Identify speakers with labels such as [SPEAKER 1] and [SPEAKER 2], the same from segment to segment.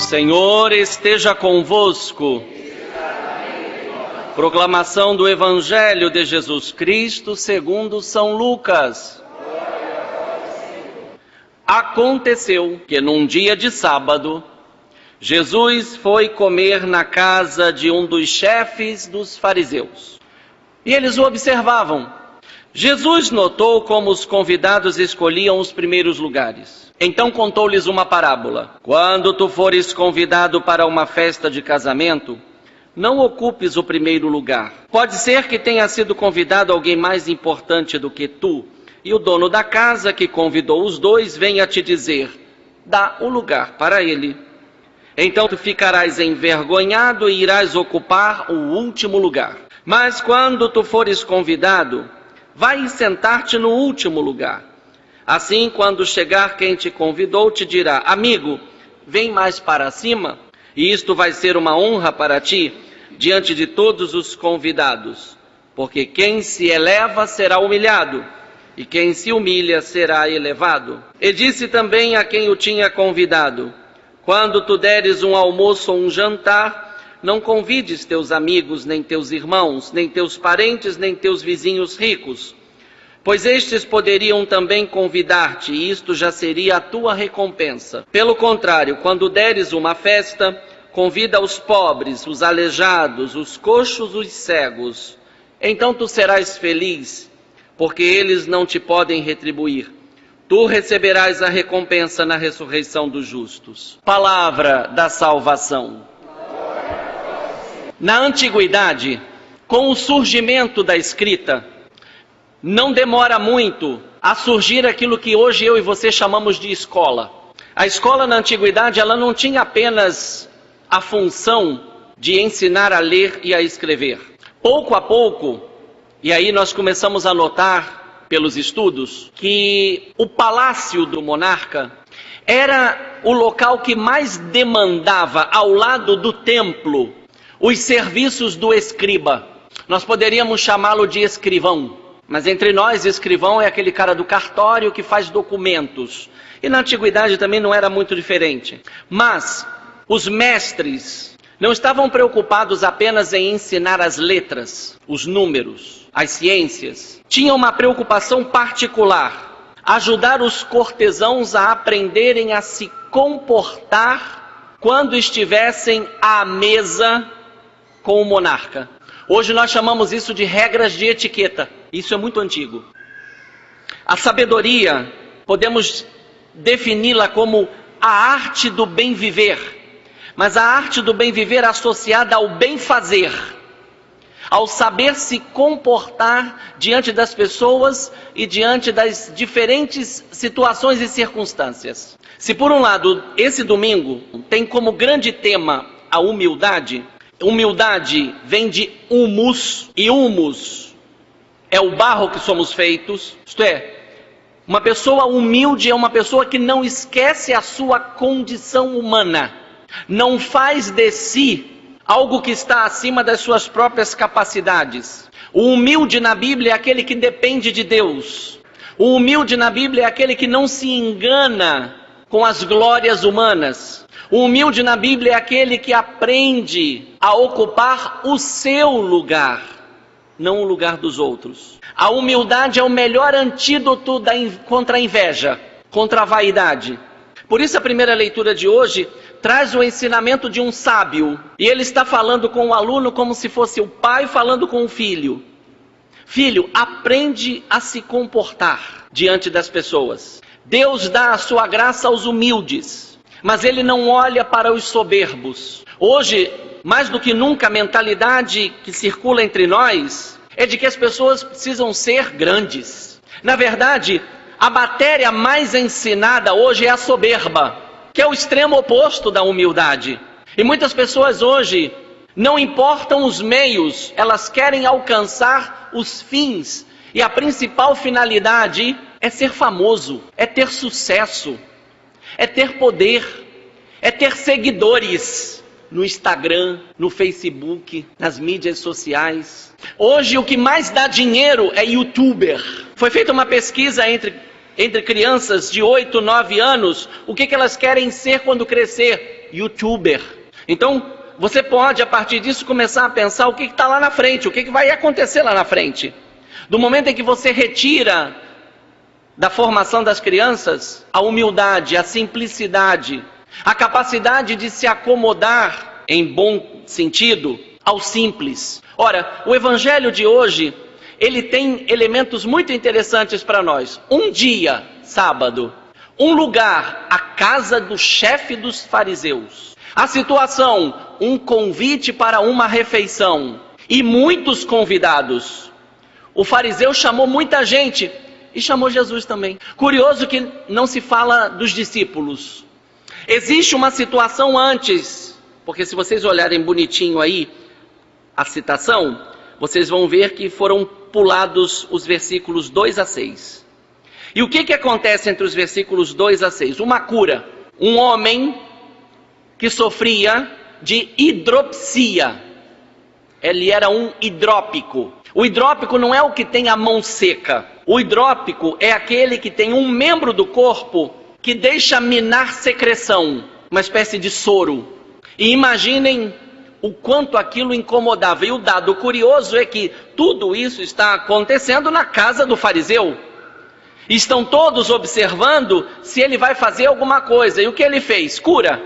[SPEAKER 1] Senhor esteja convosco. Proclamação do Evangelho de Jesus Cristo segundo São Lucas. Aconteceu que num dia de sábado, Jesus foi comer na casa de um dos chefes dos fariseus. E eles o observavam. Jesus notou como os convidados escolhiam os primeiros lugares. Então contou-lhes uma parábola. Quando tu fores convidado para uma festa de casamento, não ocupes o primeiro lugar. Pode ser que tenha sido convidado alguém mais importante do que tu, e o dono da casa que convidou os dois venha te dizer: dá o lugar para ele. Então tu ficarás envergonhado e irás ocupar o último lugar. Mas quando tu fores convidado, vai sentar-te no último lugar. Assim, quando chegar quem te convidou, te dirá: amigo, vem mais para cima. E isto vai ser uma honra para ti diante de todos os convidados. Porque quem se eleva será humilhado, e quem se humilha será elevado. E disse também a quem o tinha convidado: quando tu deres um almoço ou um jantar, não convides teus amigos, nem teus irmãos, nem teus parentes, nem teus vizinhos ricos, pois estes poderiam também convidar-te, e isto já seria a tua recompensa. Pelo contrário, quando deres uma festa, convida os pobres, os aleijados, os coxos, os cegos. Então tu serás feliz, porque eles não te podem retribuir. Tu receberás a recompensa na ressurreição dos justos. Palavra da salvação. Na antiguidade, com o surgimento da escrita, não demora muito a surgir aquilo que hoje eu e você chamamos de escola. A escola na antiguidade, ela não tinha apenas a função de ensinar a ler e a escrever. Pouco a pouco, e aí nós começamos a notar pelos estudos, que o palácio do monarca era o local que mais demandava, ao lado do templo, os serviços do escriba. Nós poderíamos chamá-lo de escrivão. Mas entre nós, escrivão é aquele cara do cartório que faz documentos. E na antiguidade também não era muito diferente. Mas os mestres não estavam preocupados apenas em ensinar as letras, os números, as ciências. Tinham uma preocupação particular: ajudar os cortesãos a aprenderem a se comportar quando estivessem à mesa com o monarca. Hoje nós chamamos isso de regras de etiqueta. Isso é muito antigo. A sabedoria, podemos defini-la como a arte do bem viver, mas a arte do bem viver associada ao bem fazer, ao saber se comportar diante das pessoas e diante das diferentes situações e circunstâncias. Se por um lado, esse domingo tem como grande tema a humildade, humildade vem de humus, e humus é o barro que somos feitos, isto é, uma pessoa humilde é uma pessoa que não esquece a sua condição humana, não faz de si algo que está acima das suas próprias capacidades. O humilde na Bíblia é aquele que depende de Deus. O humilde na Bíblia é aquele que não se engana com as glórias humanas. O humilde na Bíblia é aquele que aprende a ocupar o seu lugar, não o lugar dos outros. A humildade é o melhor antídoto contra a inveja, contra a vaidade. Por isso a primeira leitura de hoje traz o ensinamento de um sábio. E ele está falando com o aluno como se fosse o pai falando com o filho. Filho, aprende a se comportar diante das pessoas. Deus dá a sua graça aos humildes, mas ele não olha para os soberbos. Hoje, mais do que nunca, a mentalidade que circula entre nós é de que as pessoas precisam ser grandes. Na verdade, a matéria mais ensinada hoje é a soberba, que é o extremo oposto da humildade. E muitas pessoas hoje não importam os meios, elas querem alcançar os fins. E a principal finalidade é ser famoso, é ter sucesso, é ter poder, é ter seguidores no Instagram, no Facebook, nas mídias sociais. Hoje o que mais dá dinheiro é youtuber. Foi feita uma pesquisa entre crianças de 8, 9 anos, o que elas querem ser quando crescer. youtuber. Então, você pode, a partir disso, começar a pensar o que está lá na frente, o que vai acontecer lá na frente. Do momento em que você retira da formação das crianças a humildade, a simplicidade, a capacidade de se acomodar, em bom sentido, ao simples. Ora, o evangelho de hoje, ele tem elementos muito interessantes para nós. Um dia, sábado, um lugar, a casa do chefe dos fariseus. A situação, um convite para uma refeição e muitos convidados. O fariseu chamou muita gente e chamou Jesus também. Curioso que não se fala dos discípulos. Existe uma situação antes, porque se vocês olharem bonitinho aí a citação, vocês vão ver que foram pulados os versículos 2 a 6. E o que acontece entre os versículos 2 a 6? Uma cura. Um homem que sofria de hidropsia. Ele era um hidrópico. O hidrópico não é o que tem a mão seca. O hidrópico é aquele que tem um membro do corpo que deixa minar secreção, uma espécie de soro. E imaginem o quanto aquilo incomodava. E o dado curioso é que tudo isso está acontecendo na casa do fariseu. Estão todos observando se ele vai fazer alguma coisa. E o que ele fez? Cura.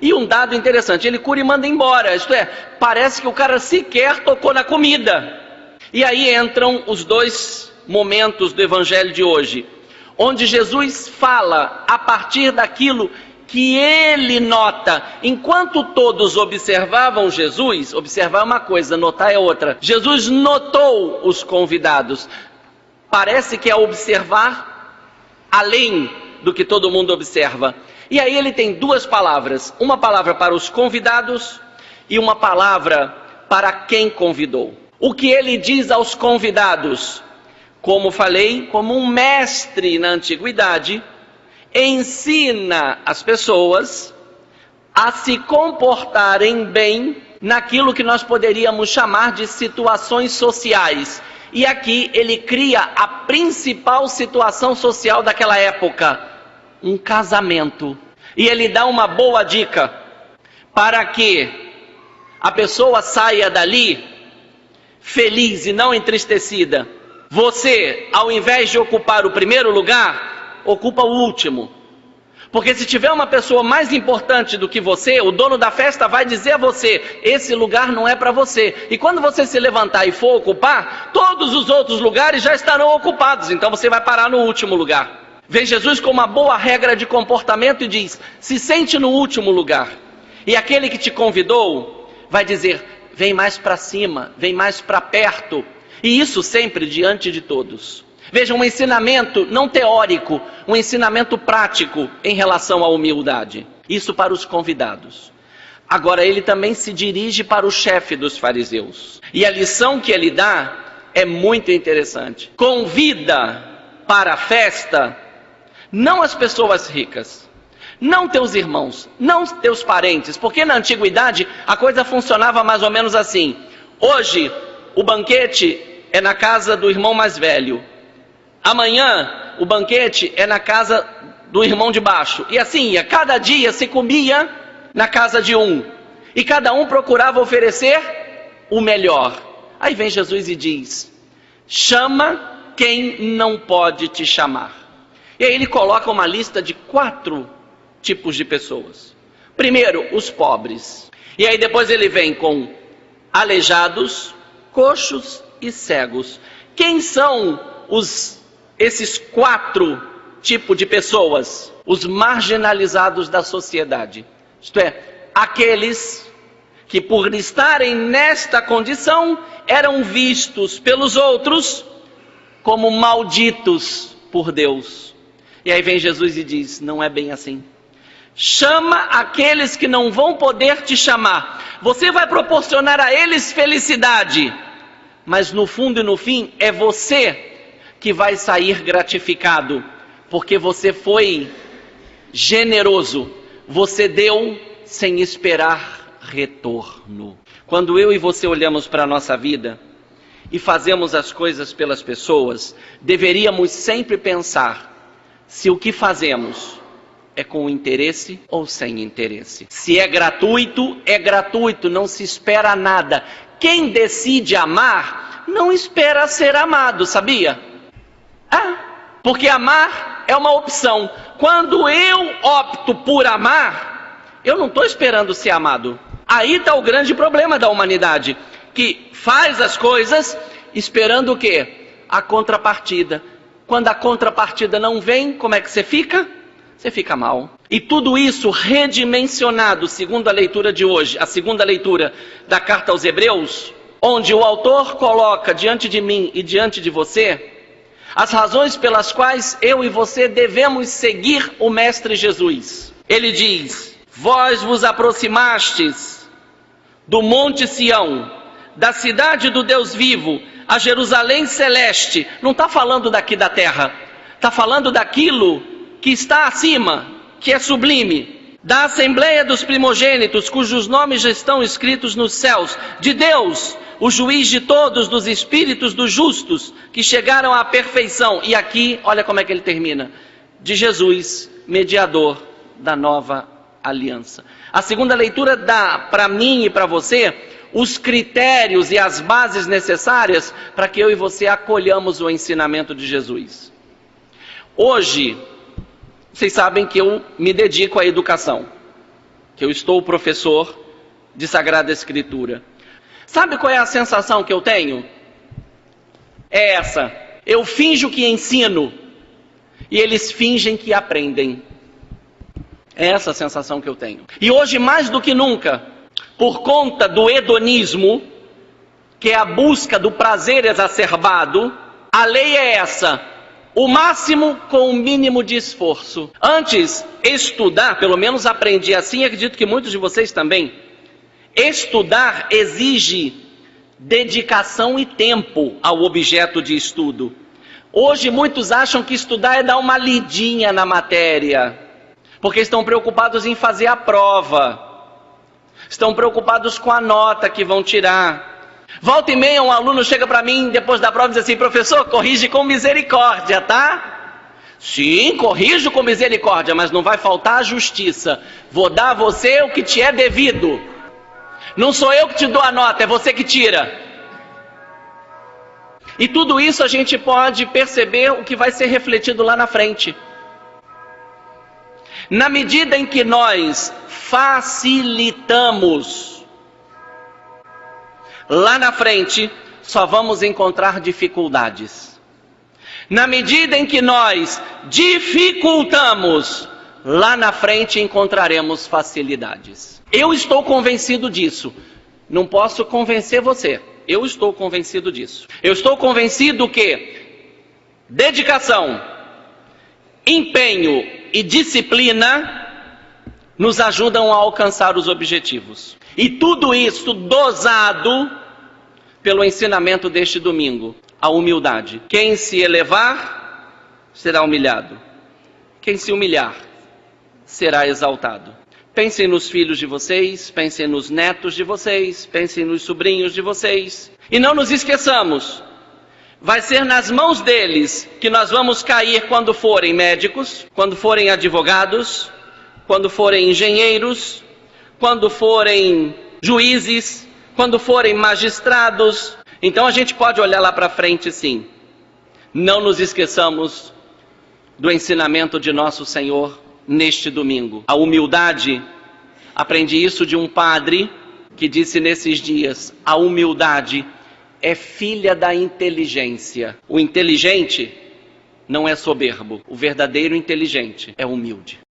[SPEAKER 1] E um dado interessante, ele cura e manda embora. Isto é, parece que o cara sequer tocou na comida. E aí entram os dois momentos do evangelho de hoje, onde Jesus fala a partir daquilo que ele nota. Enquanto todos observavam Jesus, observar é uma coisa, notar é outra. Jesus notou os convidados. Parece que é observar além do que todo mundo observa. E aí ele tem duas palavras, uma palavra para os convidados e uma palavra para quem convidou. O que ele diz aos convidados? Como falei, como um mestre na antiguidade, ensina as pessoas a se comportarem bem naquilo que nós poderíamos chamar de situações sociais. E aqui ele cria a principal situação social daquela época, um casamento. E ele dá uma boa dica para que a pessoa saia dali feliz e não entristecida. Você, ao invés de ocupar o primeiro lugar, ocupa o último. Porque se tiver uma pessoa mais importante do que você, o dono da festa vai dizer a você, esse lugar não é para você. E quando você se levantar e for ocupar, todos os outros lugares já estarão ocupados. Então você vai parar no último lugar. Vê Jesus com uma boa regra de comportamento e diz, se sente no último lugar. E aquele que te convidou vai dizer, vem mais para cima, vem mais para perto. E isso sempre diante de todos. Veja, um ensinamento não teórico, um ensinamento prático em relação à humildade. Isso para os convidados. Agora ele também se dirige para o chefe dos fariseus. E a lição que ele dá é muito interessante. Convida para a festa não as pessoas ricas, não teus irmãos, não teus parentes, porque na antiguidade a coisa funcionava mais ou menos assim. Hoje o banquete é na casa do irmão mais velho. Amanhã o banquete é na casa do irmão de baixo. E assim ia, cada dia se comia na casa de um. E cada um procurava oferecer o melhor. Aí vem Jesus e diz, chama quem não pode te chamar. E aí ele coloca uma lista de 4 tipos de pessoas. Primeiro, os pobres. E aí depois ele vem com aleijados, coxos e cegos. Quem são esses 4 tipos de pessoas? Os marginalizados da sociedade. Isto é, aqueles que por estarem nesta condição eram vistos pelos outros como malditos por Deus. E aí vem Jesus e diz, não é bem assim. Chama aqueles que não vão poder te chamar. Você vai proporcionar a eles felicidade, mas no fundo e no fim é você que vai sair gratificado, porque você foi generoso, você deu sem esperar retorno. Quando eu e você olhamos para a nossa vida e fazemos as coisas pelas pessoas, deveríamos sempre pensar se o que fazemos É com interesse ou sem interesse. Se é gratuito, não se espera nada. Quem decide amar, não espera ser amado, sabia? Porque amar é uma opção. Quando eu opto por amar, eu não estou esperando ser amado. Aí está o grande problema da humanidade, que faz as coisas esperando o quê? A contrapartida. Quando a contrapartida não vem, como é que você fica? Você fica mal. E tudo isso redimensionado, segundo a leitura de hoje, a segunda leitura da carta aos Hebreus, onde o autor coloca diante de mim e diante de você as razões pelas quais eu e você devemos seguir o Mestre Jesus. Ele diz: vós vos aproximastes do Monte Sião, da cidade do Deus vivo, a Jerusalém celeste. Não está falando daqui da terra, está falando daquilo que está acima, que é sublime, da Assembleia dos Primogênitos, cujos nomes já estão escritos nos céus, de Deus, o juiz de todos, dos espíritos dos justos, que chegaram à perfeição. E aqui, olha como é que ele termina: de Jesus, mediador da nova aliança. A segunda leitura dá para mim e para você os critérios e as bases necessárias para que eu e você acolhamos o ensinamento de Jesus. Hoje, vocês sabem que eu me dedico à educação, que eu estou professor de Sagrada Escritura. Sabe qual é a sensação que eu tenho? É essa: eu finjo que ensino e eles fingem que aprendem. É essa a sensação que eu tenho. E hoje, mais do que nunca, por conta do hedonismo, que é a busca do prazer exacerbado, a lei é essa: o máximo com o mínimo de esforço. Antes, estudar, pelo menos aprendi assim, acredito que muitos de vocês também, estudar exige dedicação e tempo ao objeto de estudo. Hoje muitos acham que estudar é dar uma lidinha na matéria, porque estão preocupados em fazer a prova, estão preocupados com a nota que vão tirar. Volta e meia um aluno chega para mim depois da prova e diz assim: professor, corrige com misericórdia, tá? Sim, corrijo com misericórdia, mas não vai faltar a justiça. Vou dar a você o que te é devido. Não sou eu que te dou a nota, é você que tira. E tudo isso a gente pode perceber o que vai ser refletido lá na frente. Na medida em que nós facilitamos, lá na frente só vamos encontrar dificuldades. Na medida em que nós dificultamos, lá na frente encontraremos facilidades. Eu estou convencido disso. Não posso convencer você. Eu estou convencido disso. Eu estou convencido que dedicação, empenho e disciplina nos ajudam a alcançar os objetivos. E tudo isso dosado pelo ensinamento deste domingo: a humildade. Quem se elevar será humilhado. Quem se humilhar será exaltado. Pensem nos filhos de vocês, pensem nos netos de vocês, pensem nos sobrinhos de vocês. E não nos esqueçamos, vai ser nas mãos deles que nós vamos cair quando forem médicos, quando forem advogados, quando forem engenheiros, quando forem juízes, quando forem magistrados. Então a gente pode olhar lá para frente, sim. Não nos esqueçamos do ensinamento de nosso Senhor neste domingo. A humildade, aprendi isso de um padre que disse nesses dias: a humildade é filha da inteligência. O inteligente não é soberbo, o verdadeiro inteligente é humilde.